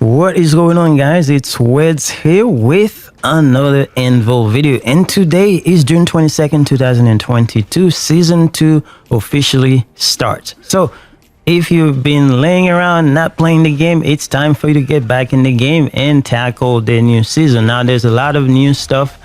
What is going on, guys? It's Weds here with another Anvil video, and today is June 22nd 2022. Season 2 officially starts. So if you've been laying around not playing the game, it's time for you to get back in the game and tackle the new season. Now there's a lot of new stuff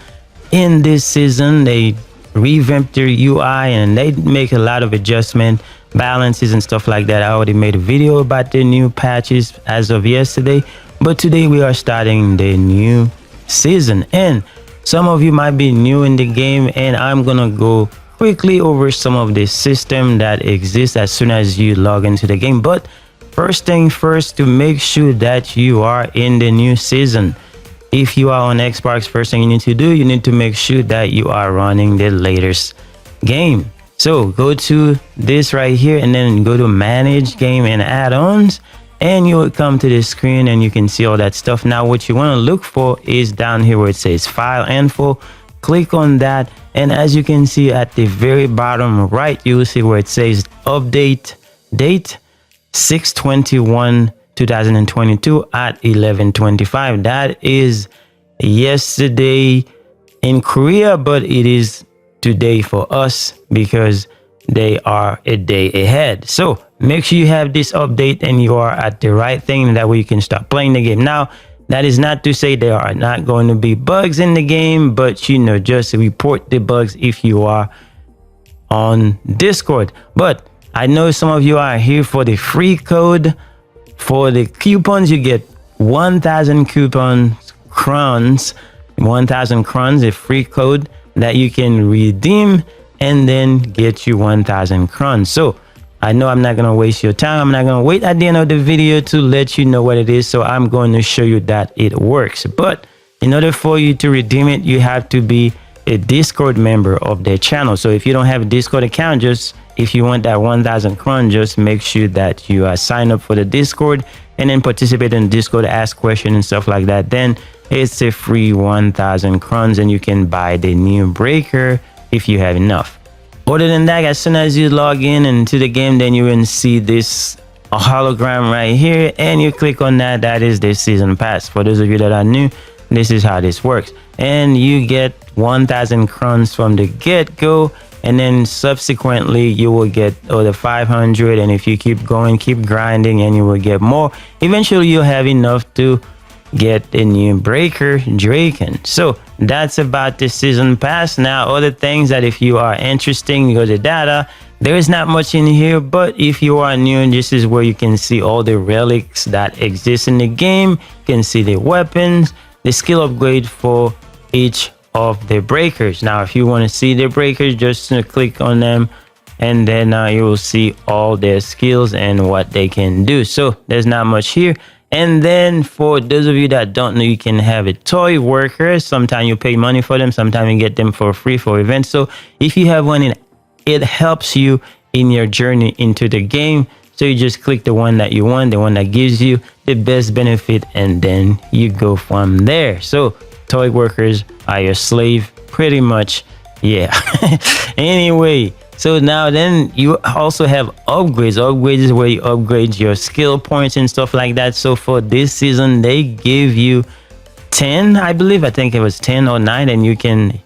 in this season. They revamped their UI and they make a lot of adjustment balances and stuff like that. I already made a video about the new patches as of yesterday, but today we are starting the new season, and some of you might be new in the game, and I'm gonna go quickly over some of the system that exists as soon as you log into the game. But first thing first, to make sure that you are in the new season, if you are on Xbox, first thing you need to do, you need to make sure that you are running the latest game. So go to this right here and then go to manage game and add-ons, and you will come to the screen and you can see all that stuff. Now what you want to look for is down here where it says file info. Click on that, and as you can see at the very bottom right, you will see where it says update date 6/21/2022 at 11:25. That is yesterday in Korea, but it is today for us because they are a day ahead. So make sure you have this update and you are at the right thing, and that way you can start playing the game. Now that is not to say there are not going to be bugs in the game, but you know, just report the bugs if you are on Discord. But I know some of you are here for the free code. For the coupons, you get 1,000 coupons, Crons, 1,000 Crons, a free code that you can redeem and then get you 1,000 Crons. So I know I'm not going to waste your time. I'm not going to wait at the end of the video to let you know what it is. So I'm going to show you that it works. But in order for you to redeem it, you have to be a Discord member of their channel. So if you don't have a Discord account, just if you want that 1,000 Crons, just make sure that you are signed up for the Discord and then participate in Discord, ask questions and stuff like that. Then it's a free 1,000 Crons and you can buy the new Breaker if you have enough. Other than that, as soon as you log in into the game, then you will see this hologram right here, and you click on that. That is the season pass. For those of you that are new, this is how this works, and you get 1,000 Crons from the get-go, and then subsequently you will get the 500, and if you keep going, keep grinding, and you will get more. Eventually you'll have enough to get a new Breaker DRAKEN. So that's about the season pass. Now other things that if you are interested, you go to data. There is not much in here, but if you are new, this is where you can see all the relics that exist in the game. You can see the weapons, the skill upgrade for each of the breakers. Now if you want to see the breakers, just click on them, and then you will see all their skills and what they can do. So there's not much here. And then for those of you that don't know, you can have a toy worker. Sometimes you pay money for them, sometimes you get them for free for events. So if you have one, it helps you in your journey into the game. So you just click the one that you want, the one that gives you the best benefit, and then you go from there. So toy workers are your slave pretty much. Yeah. Anyway, so now then you also have upgrades. Upgrades is where you upgrade your skill points and stuff like that. So for this season, they give you 10, I believe. I think it was 10 or 9, and you can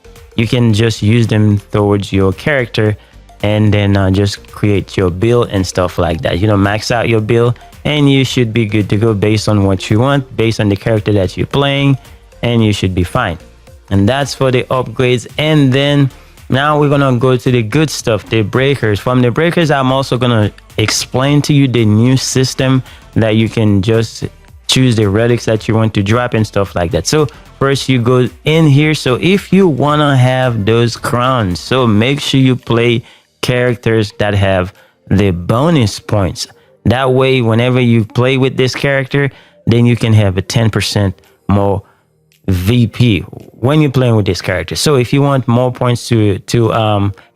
just use them towards your character, and then just create your build and stuff like that. You know, max out your build, and you should be good to go based on what you want, based on the character that you're playing, and you should be fine. And that's for the upgrades. And then now we're gonna go to the good stuff, the breakers. From the breakers, I'm also gonna explain to you the new system that you can just choose the relics that you want to drop and stuff like that. So first you go in here. So if you wanna have those crowns, so make sure you play characters that have the bonus points. That way, whenever you play with this character, then you can have a 10% more VP when you're playing with this character. So if you want more points to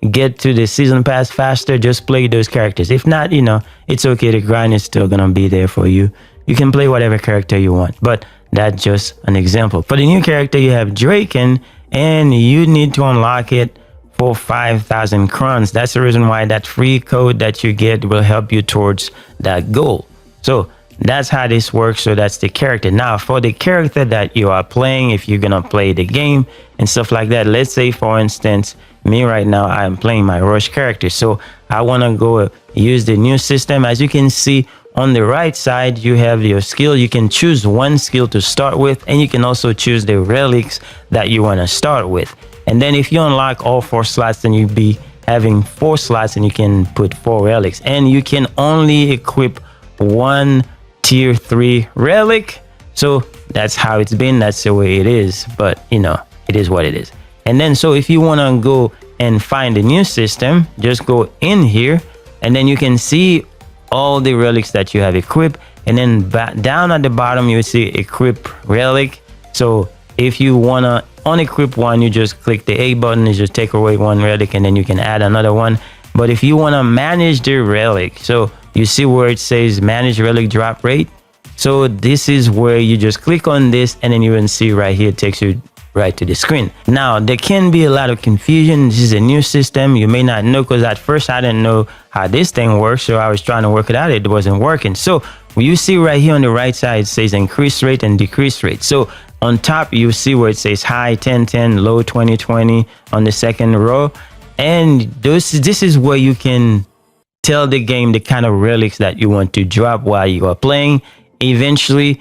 get to the season pass faster, just play those characters. If not, you know, it's okay. The grind is still gonna be there for you. You can play whatever character you want, but that's just an example. For the new character, you have Draken, and you need to unlock it for 5,000 Crons. That's the reason why that free code that you get will help you towards that goal. So that's how this works. So that's the character. Now for the character that you are playing, if you're gonna play the game and stuff like that, let's say for instance me right now, I'm playing my rush character, so I want to go use the new system. As you can see on the right side, you have your skill. You can choose one skill to start with, and you can also choose the relics that you want to start with. And then if you unlock all 4 slots, then you'll be having 4 slots and you can put 4 relics, and you can only equip 1 tier 3 relic. So that's how it's been, that's the way it is, but you know, it is what it is. And then so if you want to go and find a new system, just go in here and then you can see all the relics that you have equipped, and then down at the bottom you will see equip relic. So if you want to unequip one, you just click the A button, you just take away 1 relic and then you can add another one. But if you want to manage the relic, so you see where it says manage relic drop rate, so this is where you just click on this and then you can see right here, it takes you right to the screen. Now there can be a lot of confusion. This is a new system, you may not know, because at first I didn't know how this thing works, so I was trying to work it out, it wasn't working. So you see right here on the right side, it says increase rate and decrease rate. So on top you see where it says high 1010, low 2020 on the second row, and this is where you can tell the game the kind of relics that you want to drop while you are playing. Eventually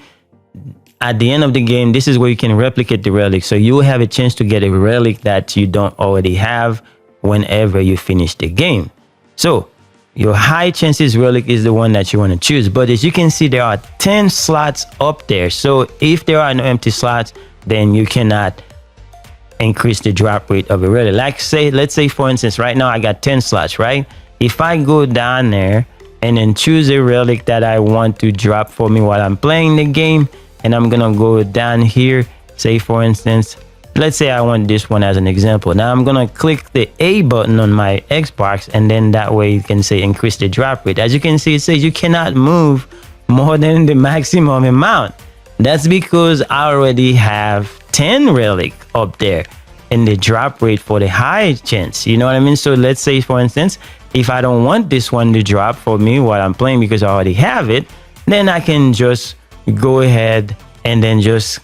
at the end of the game, this is where you can replicate the relic, so you will have a chance to get a relic that you don't already have whenever you finish the game. So your high chances relic is the one that you want to choose, but as you can see, there are 10 slots up there. So if there are no empty slots, then you cannot increase the drop rate of a relic. Let's say for instance right now I got 10 slots, right? If I go down there and then choose a relic that I want to drop for me while I'm playing the game, and I'm gonna go down here, say for instance, let's say I want this one as an example. Now I'm gonna click the A button on my Xbox, and then that way you can say increase the drop rate. As you can see, it says you cannot move more than the maximum amount. That's because I already have 10 relic up there in the drop rate for the high chance, you know what I mean? So let's say for instance, if I don't want this one to drop for me while I'm playing because I already have it, then I can just go ahead and then just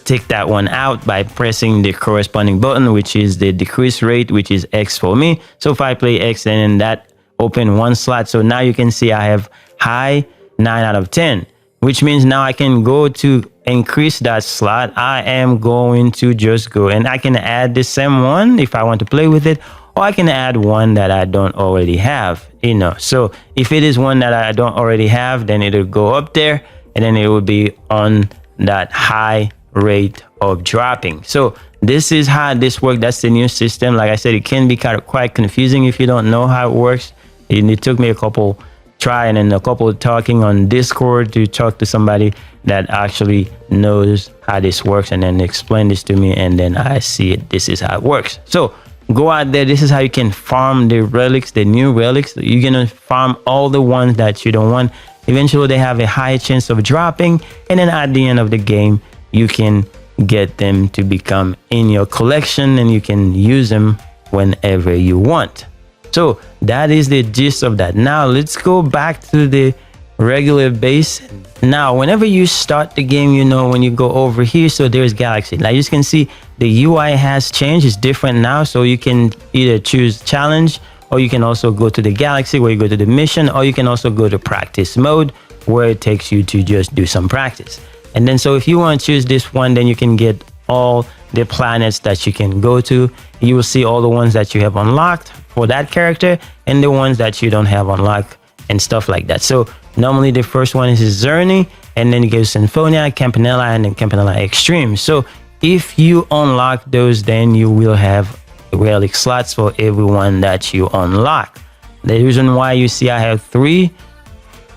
take that one out by pressing the corresponding button, which is the decrease rate, which is X for me. So if I play X, then that open 1 slot. So now you can see I have high 9 out of 10, which means now I can go to increase that slot. I am going to just go and I can add the same one if I want to play with it, or I can add one that I don't already have, you know. So if it is one that I don't already have, then it'll go up there and then it will be on that high rate of dropping. So this is how this works. That's the new system. Like I said, it can be quite confusing if you don't know how it works. It took me a couple trying and a couple talking on Discord to talk to somebody that actually knows how this works, and then explain this to me, and then I see it. This is how it works. So go out there. This is how you can farm the relics, the new relics. You're gonna farm all the ones that you don't want. Eventually they have a high chance of dropping, and then at the end of the game you can get them to become in your collection and you can use them whenever you want. So that is the gist of that. Now let's go back to the regular base. Now whenever you start the game, you know, when you go over here, so there's Galaxy. Like you can see the UI has changed, it's different now. So you can either choose challenge, or you can also go to the Galaxy where you go to the mission, or you can also go to practice mode where it takes you to just do some practice. And then so if you want to choose this one, then you can get all the planets that you can go to. You will see all the ones that you have unlocked for that character and the ones that you don't have unlocked and stuff like that. So normally the first one is Zerny, and then you go Symphonia, Campanella, and then Campanella Extreme. So if you unlock those, then you will have relic slots for everyone that you unlock. The reason why you see I have 3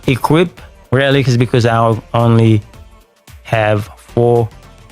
equip relics is because I only have 4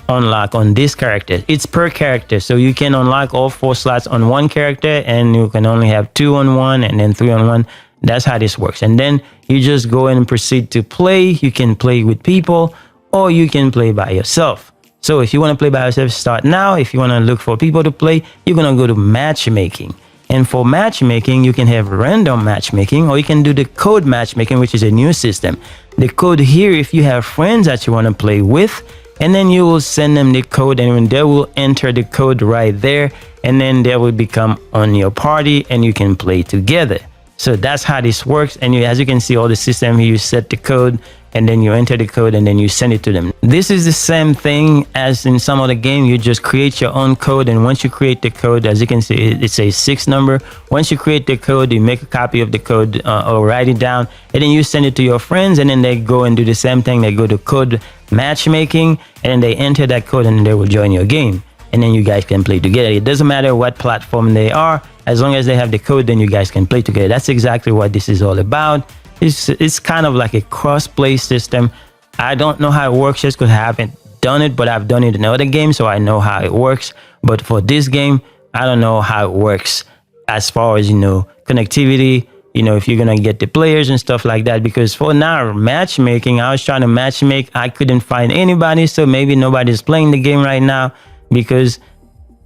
unlock on this character. It's per character, so you can unlock all 4 slots on one character, and you can only have 2 on one and then 3 on one. That's how this works. And then you just go and proceed to play. You can play with people, or you can play by yourself. So if you want to play by yourself, start now. If you want to look for people to play, you're going to go to matchmaking. And for matchmaking, you can have random matchmaking, or you can do the code matchmaking, which is a new system. The code here, if you have friends that you want to play with, and then you will send them the code, and they will enter the code right there, and then they will become on your party and you can play together. So that's how this works. And as you can see, all the system here, you set the code and then you enter the code and then you send it to them. This is the same thing as in some other game. You just create your own code, and once you create the code, as you can see, it's a 6 number. Once you create the code, you make a copy of the code or write it down, and then you send it to your friends, and then they go and do the same thing. They go to code matchmaking, and then they enter that code, and they will join your game, and then you guys can play together. It doesn't matter what platform they are, as long as they have the code, then you guys can play together. That's exactly what this is all about. It's kind of like a cross-play system. I don't know how it works just because I haven't done it, but I've done it in other games, so I know how it works. But for this game, I don't know how it works as far as, connectivity, if you're gonna get the players and stuff like that. Because for now, matchmaking, I was trying to matchmake, I couldn't find anybody, so maybe nobody's playing the game right now, because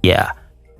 yeah,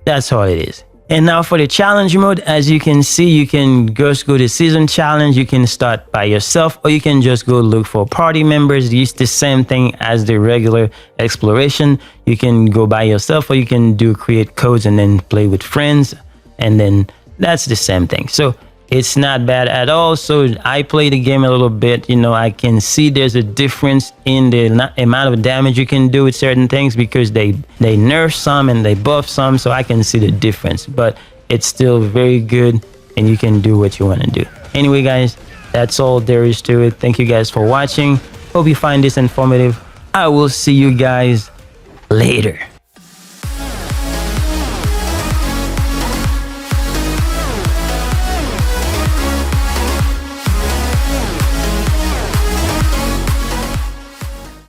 that's all it is. And now for the challenge mode, as you can see, you can just go to season challenge. You can start by yourself, or you can just go look for party members. It's the same thing as the regular exploration. You can go by yourself, or you can do create codes and then play with friends, and then that's the same thing. So it's not bad at all. So I play the game a little bit. I can see there's a difference in the amount of damage you can do with certain things, because they nerf some and they buff some, so I can see the difference. But it's still very good, and you can do what you want to do. Anyway, guys, that's all there is to it. Thank you guys for watching. Hope you find this informative. I will see you guys later.